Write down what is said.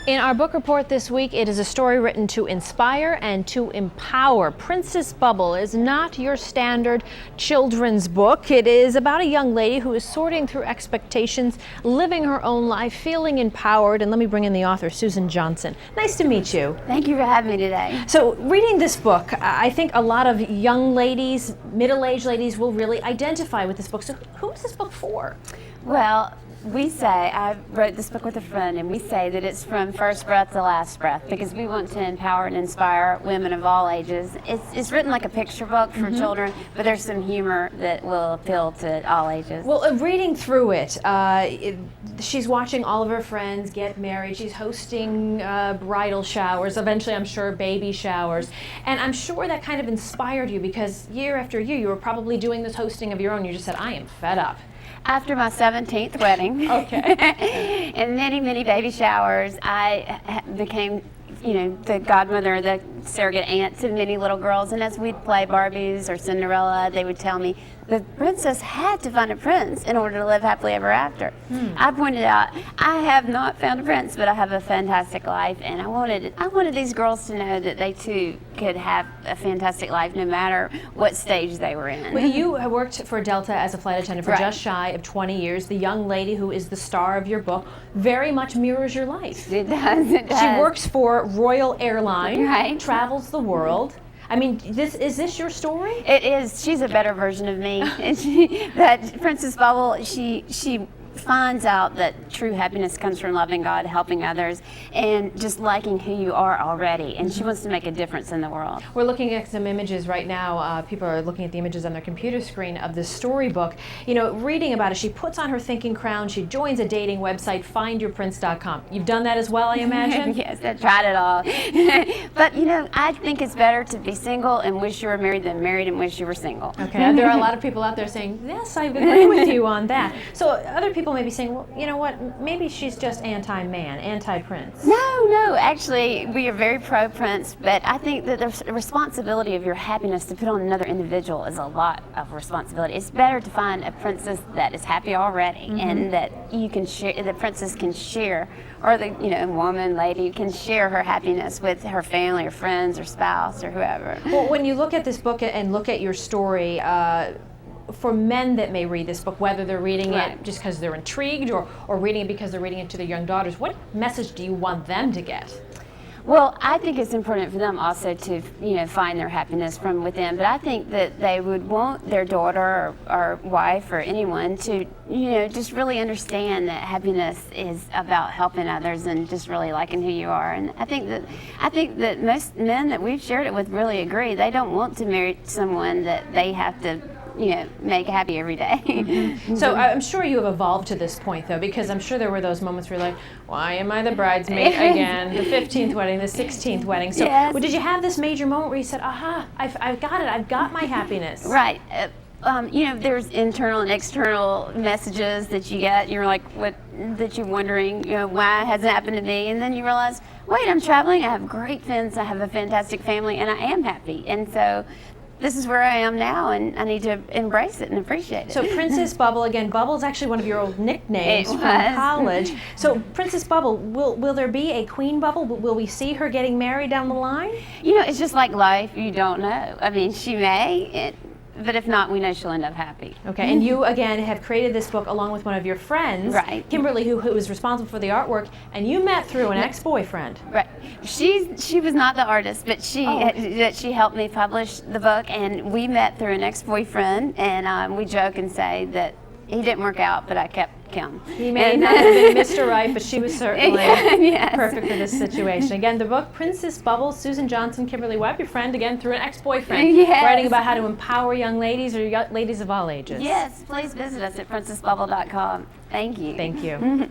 In our book report this week, it is a story written to inspire and to empower. Princess Bubble is not your standard children's book. It is about a young lady who is sorting through expectations, living her own life, feeling empowered. And let me bring in the author, Susan Johnson. Nice to meet you. Thank you for having me today. So reading this book, I think a lot of young ladies, middle-aged ladies will really identify with this book. So who is this book for? Well, I wrote this book with a friend, and we say that it's from first breath to last breath because we want to empower and inspire women of all ages. It's written like a picture book for children, but there's some humor that will appeal to all ages. Well, reading through it, she's watching all of her friends get married. She's hosting bridal showers, eventually I'm sure baby showers. And I'm sure that kind of inspired you because year after year you were probably doing this hosting of your own. You just said, I am fed up. After my 17th wedding, okay, and many baby showers, I became, the godmother, the surrogate aunt to many little girls. And as we'd play Barbies or Cinderella, they would tell me the princess had to find a prince in order to live happily ever after. I pointed out, I have not found a prince, but I have a fantastic life, and I wanted these girls to know that they too could have a fantastic life no matter what stage they were in. Well, you have worked for Delta as a flight attendant for Right. just shy of 20 years. The young lady who is the star of your book very much mirrors your life. It does. She works for Royal Airlines, Right. travels the world. I mean, is this your story? It is. She's a better version of me. And that Princess Bubble, she finds out that true happiness comes from loving God, helping others, and just liking who you are already. And she wants to make a difference in the world. We're looking at some images right now. People are looking at the images on their computer screen of this storybook. Reading about it, she puts on her thinking crown. She joins a dating website, findyourprince.com. You've done that as well, I imagine? Yes, I tried it all. But, I think it's better to be single and wish you were married than married and wish you were single. Okay, there are a lot of people out there saying, yes, I agree with you on that. So other people may be saying, well, you know what, maybe she's just anti-man, anti-prince. No, actually, we are very pro-prince, but I think that the responsibility of your happiness to put on another individual is a lot of responsibility. It's better to find a princess that is happy already and that you can share, the princess can share, or the woman, lady can share her happiness with her family or friends or spouse or whoever. Well, when you look at this book and look at your story, for men that may read this book, whether they're reading it just because they're intrigued or reading it because they're reading it to their young daughters, what message do you want them to get? Well, I think it's important for them also to, find their happiness from within. But I think that they would want their daughter or wife or anyone to, just really understand that happiness is about helping others and just really liking who you are. And I think that most men that we've shared it with really agree. They don't want to marry someone that they have to make happy every day. So I'm sure you have evolved to this point, though, because I'm sure there were those moments where you're like, why am I the bridesmaid again? The 15th wedding, the 16th wedding. So did you have this major moment where you said, aha, I've got it, I've got my happiness? Right. There's internal and external messages that you get. You're like, that you're wondering, why it hasn't happened to me? And then you realize, wait, I'm traveling, I have great friends, I have a fantastic family, and I am happy. And so this is where I am now, and I need to embrace it and appreciate it. So Princess Bubble, again, Bubble is actually one of your old nicknames from college. So Princess Bubble, will there be a Queen Bubble? Will we see her getting married down the line? It's just like life, you don't know. I mean, she may, but if not, we know she'll end up happy. Okay, and you, again, have created this book along with one of your friends, right. Kimberly, who was responsible for the artwork, and you met through an ex-boyfriend. Right. She was not the artist, but she helped me publish the book, and we met through an ex-boyfriend, and we joke and say that he didn't work out, but I kept him. He may not have been Mr. Right, but she was certainly yes. perfect for this situation. Again, the book, Princess Bubble, Susan Johnson, Kimberly Webb, your friend, again, through an ex-boyfriend, writing about how to empower young ladies or ladies of all ages. Yes, please visit us at princessbubble.com. Thank you. Thank you.